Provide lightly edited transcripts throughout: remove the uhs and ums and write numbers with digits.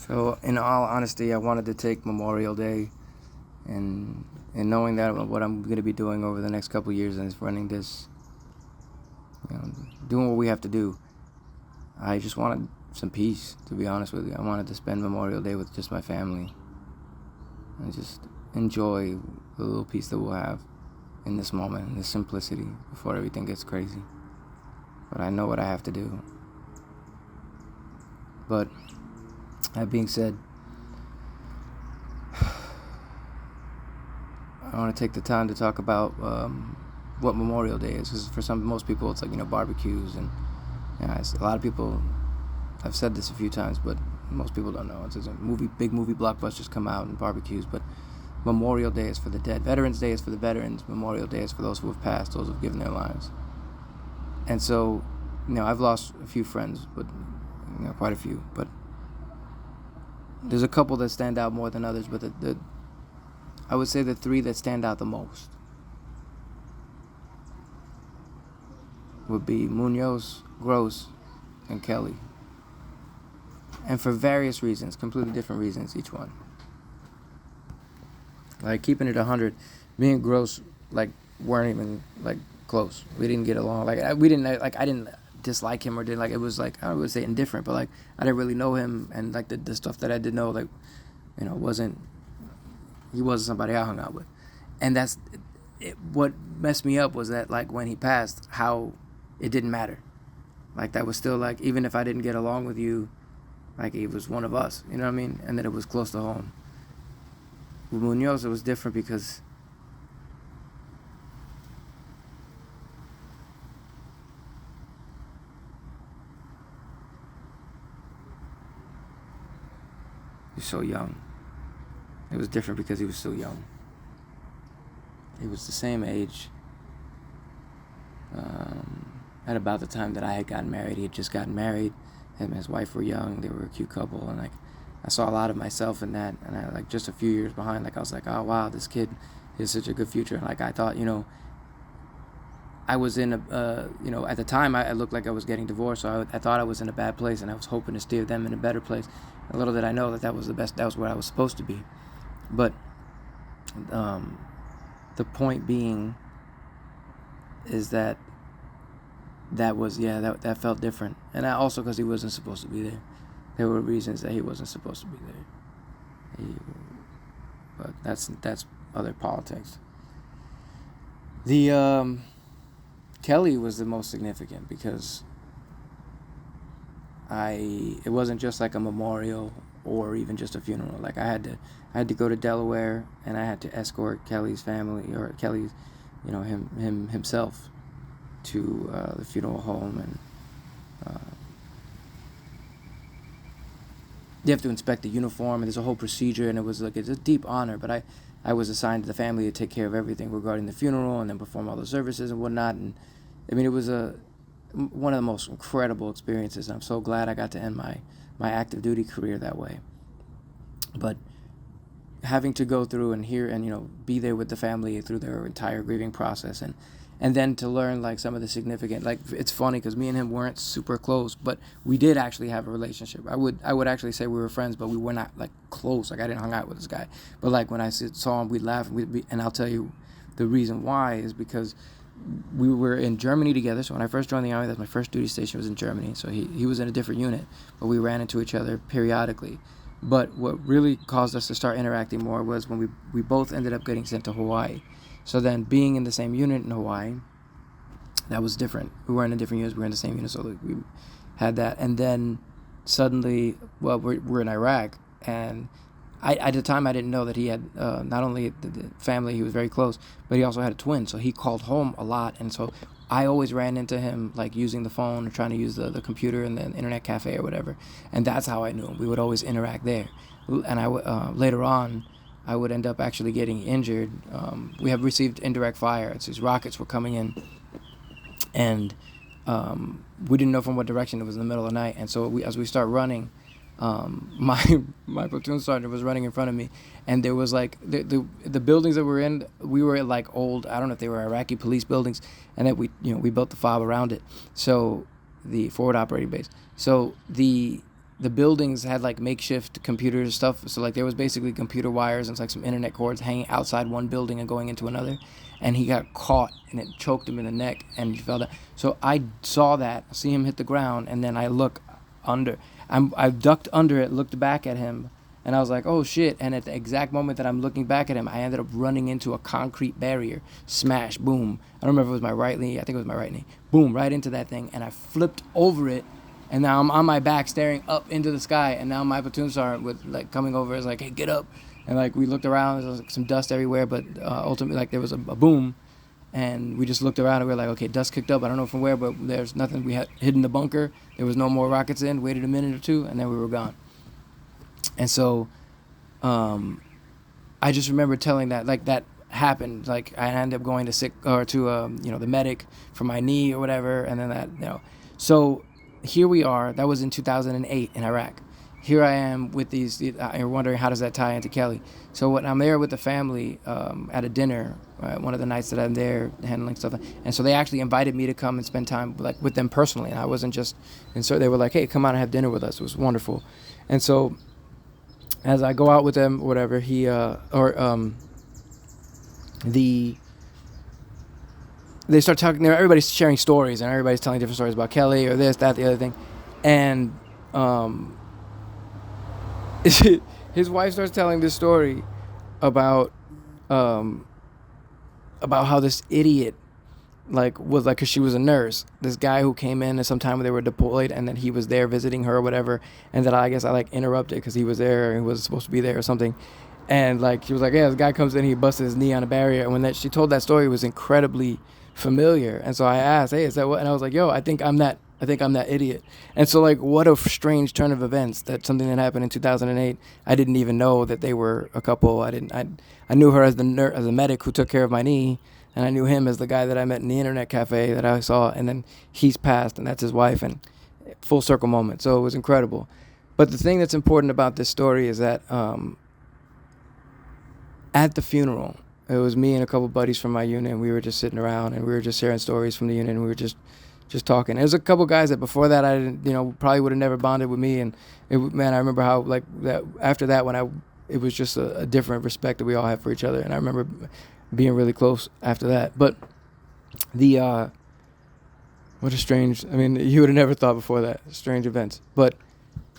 So, in all honesty, I wanted to take Memorial Day, and knowing that what I'm going to be doing over the next couple of years is running this, doing what we have to do. I just wanted some peace, to be honest with you. I wanted to spend Memorial Day with just my family and just enjoy the little peace that we'll have in this moment, in this simplicity, before everything gets crazy. But I know what I have to do. But that being said, I want to take the time to talk about what Memorial Day is. Because for most people, it's like, barbecues, and a lot of people. I've said this a few times, but most people don't know. It's a big movie blockbusters come out and barbecues, but Memorial Day is for the dead. Veterans Day is for the veterans. Memorial Day is for those who have passed, those who have given their lives. And so, I've lost a few friends, but quite a few. But there's a couple that stand out more than others. But I would say the three that stand out the most would be Munoz, Gross, and Kelly. And for various reasons, completely different reasons, each one. Like, keeping it 100, me and Gross, weren't even, close. We didn't get along. I didn't dislike him or didn't, it was, I would say indifferent, but, I didn't really know him, and, the stuff that I did know, he wasn't somebody I hung out with. And that's, what messed me up was that, when he passed, how it didn't matter. That was still, even if I didn't get along with you, he was one of us, you know what I mean? And that it was close to home. With Munoz, it was different because he was so young. It was different because he was so young. He was the same age. At about the time that I had gotten married. He had just gotten married. Him and his wife were young. They were a cute couple. And, I saw a lot of myself in that. And I, just a few years behind, I was like, oh, wow, this kid has such a good future. And, I thought, I was in at the time, I looked like I was getting divorced. So I thought I was in a bad place, and I was hoping to steer them in a better place. And little did I know that was the best. That was where I was supposed to be. But the point being is that that felt different. And also because he wasn't supposed to be there. There were reasons that he wasn't supposed to be there. But that's other politics. The Kelly was the most significant because it wasn't just like a memorial or even just a funeral. I had to go to Delaware, and I had to escort Kelly's family, or Kelly's, himself, to the funeral home, and you have to inspect the uniform, and there's a whole procedure, and it was it's a deep honor. But I was assigned to the family to take care of everything regarding the funeral, and then perform all the services and whatnot. And it was one of the most incredible experiences. And I'm so glad I got to end my active duty career that way. But having to go through and hear and be there with the family through their entire grieving process, and then to learn some of the significant, it's funny because me and him weren't super close, but we did actually have a relationship. I would actually say we were friends, but we were not close. I didn't hang out with this guy, but when I saw him, we'd laugh, and I'll tell you the reason why is because we were in Germany together. So when I first joined the Army, that's my first duty station was in Germany. So he was in a different unit, but we ran into each other periodically. But what really caused us to start interacting more was when we both ended up getting sent to Hawaii. So then being in the same unit in Hawaii, that was different. We weren't in different units, we were in the same unit, so we had that. And then suddenly, we're in Iraq, and at the time I didn't know that he had not only the family, he was very close, but he also had a twin, so he called home a lot. And so I always ran into him using the phone or trying to use the computer in the internet cafe or whatever, and that's how I knew him. We would always interact there. And later on, I would end up actually getting injured. We have received indirect fire. These rockets were coming in, and we didn't know from what direction. It was in the middle of the night, and so as we start running, my platoon sergeant was running in front of me, and there was the buildings that we're in. We were old, I don't know if they were Iraqi police buildings, and that we built the FOB around it. So the forward operating base. So the buildings had like makeshift computers and stuff. So like there was basically computer wires and like some internet cords hanging outside one building and going into another. And he got caught and it choked him in the neck and he fell down. So I saw that, see him hit the ground, and then I look under. I ducked under it, looked back at him, and I was like, oh shit. And at the exact moment that I'm looking back at him, I ended up running into a concrete barrier. Smash, boom. I don't remember if it was my right knee. I think it was my right knee. Boom, right into that thing. And I flipped over it. And now I'm on my back staring up into the sky. And now my platoon sergeant with like coming over is like, hey, get up. And like we looked around, there was like some dust everywhere, but ultimately like there was a boom. And we just looked around and we were like, okay, dust kicked up. I don't know from where, but there's nothing. We had hidden the bunker. There was no more rockets in. Waited a minute or two, and then we were gone. And so I just remember telling that, like, that happened. Like, I ended up going to the medic for my knee or whatever, and then that, So here we are. That was in 2008 in Iraq. Here I am with these, you're wondering how does that tie into Kelly. So when I'm there with the family at a dinner, one of the nights that I'm there handling stuff, and so they actually invited me to come and spend time like with them personally, and I wasn't just, and so they were like, hey, come on and have dinner with us. It was wonderful. And so as I go out with them, whatever, they start talking, everybody's sharing stories, and everybody's telling different stories about Kelly or this, that, the other thing, and his wife starts telling this story about how this idiot was because she was a nurse, this guy who came in at some time when they were deployed, and then he was there visiting her or whatever, and that I guess I interrupted because he was there, he was supposed to be there or something, and she was like, yeah, this guy comes in, he busts his knee on a barrier, and when she told that story, it was incredibly familiar, and so I asked, hey, is that what? And I was like, yo, I think I'm that idiot. And so what a strange turn of events, that something that happened in 2008, I didn't even know that they were a couple. I knew her as the medic who took care of my knee, and I knew him as the guy that I met in the internet cafe that I saw, and then he's passed, and that's his wife, and full circle moment. So it was incredible. But the thing that's important about this story is that at the funeral, it was me and a couple buddies from my unit, and we were just sitting around, and we were just sharing stories from the unit, and we were just talking. There's a couple guys that before that I didn't, probably would have never bonded with me, and I remember how that after that it was just a different respect that we all had for each other, and I remember being really close after that. But what a strange, you would have never thought before that, strange events. But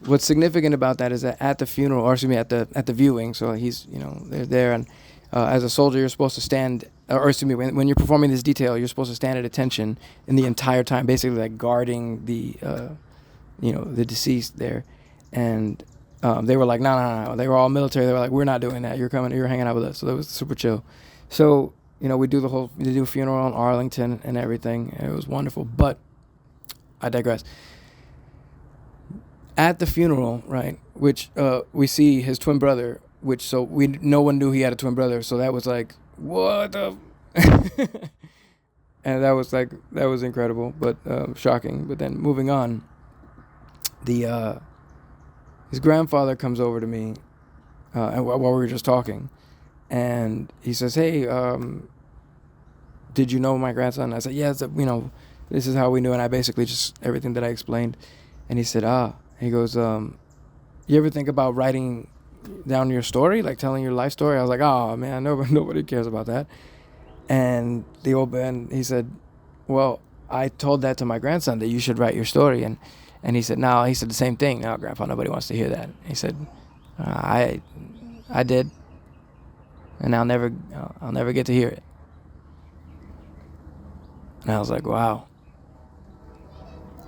what's significant about that is that at the funeral, or excuse me, at the viewing, so he's, they're there, and as a soldier, you're supposed to stand, or excuse me, when you're performing this detail, you're supposed to stand at attention in the entire time, basically guarding the, the deceased there. And they were like, no. They were all military. They were like, we're not doing that. You're hanging out with us. So that was super chill. So, we do a funeral in Arlington and everything. And it was wonderful. But I digress. At the funeral, right, which we see his twin brother, no one knew he had a twin brother, so that was like, what the and that was incredible, but shocking. But then moving on, his grandfather comes over to me and while we were just talking, and he says, hey, did you know my grandson? I said, yeah, this is how we knew, and I basically just everything that I explained. And he said, he goes, you ever think about writing down your story, telling your life story? I was like, oh man, nobody cares about that. And the old man, he said, well, I told that to my grandson, that you should write your story. And he said, no, he said the same thing. No, Grandpa, nobody wants to hear that. He said, I did, and I'll never get to hear it. And I was like, wow.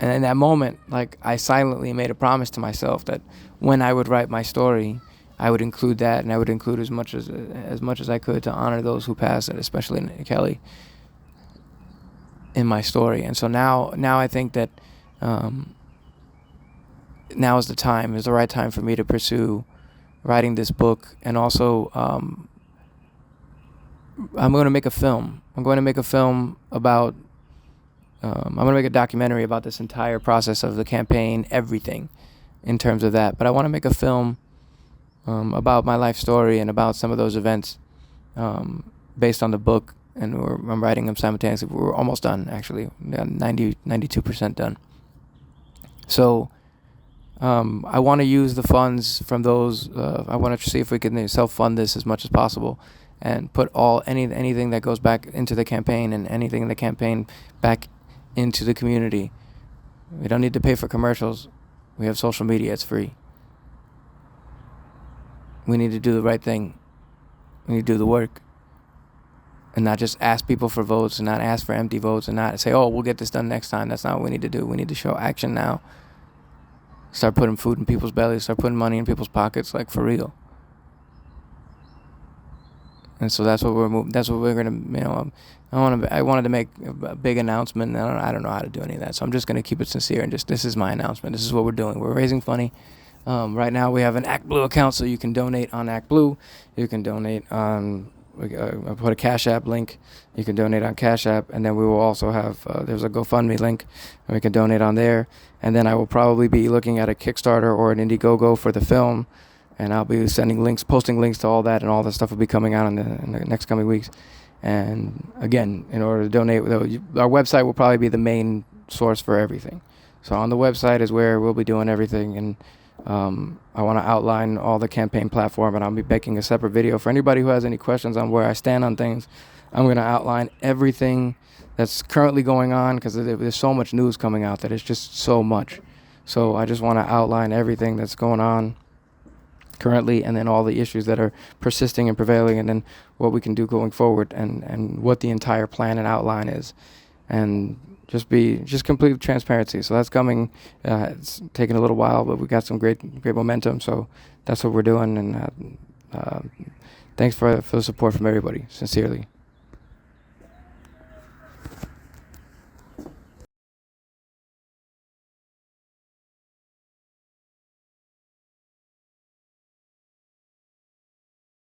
And in that moment, I silently made a promise to myself that when I would write my story, I would include that, and I would include as much as I could to honor those who passed, and especially Kelly, in my story. And so now I think that now is the right time for me to pursue writing this book, and also I'm going to make a film. I'm going to make a documentary about this entire process of the campaign, everything in terms of that. But I want to make a film about my life story and about some of those events based on the book. And I'm writing them simultaneously. We're almost done, actually. 92% done. So I want to use the funds from those. I want to see if we can self-fund this as much as possible, and put anything that goes back into the campaign and anything in the campaign back into the community. We don't need to pay for commercials. We have social media. It's free. We need to do the right thing. We need to do the work. And not just ask people for votes, and not ask for empty votes, and not say, oh, we'll get this done next time. That's not what we need to do. We need to show action now. Start putting food in people's bellies. Start putting money in people's pockets, like for real. And so that's what we're gonna. I wanted to make a big announcement. I don't know how to do any of that. So I'm just gonna keep it sincere and this is my announcement. This is what we're doing. We're raising money. Right now we have an ActBlue account, so you can donate on ActBlue. You can donate on. I put a Cash App link. You can donate on Cash App, and then we will also have there's a GoFundMe link, and we can donate on there. And then I will probably be looking at a Kickstarter or an Indiegogo for the film, and I'll be posting links to all that, and all that stuff will be coming out in the next coming weeks. And again, in order to donate, our website will probably be the main source for everything. So on the website is where we'll be doing everything, and I want to outline all the campaign platform, and I'll be making a separate video for anybody who has any questions on where I stand on things. I'm going to outline everything that's currently going on, because there's so much news coming out that it's just so much. So I just want to outline everything that's going on currently, and then all the issues that are persisting and prevailing, and then what we can do going forward, and what the entire plan and outline is, and just complete transparency. So that's coming. It's taking a little while, but we got some great momentum. So that's what we're doing. And thanks for the support from everybody. Sincerely.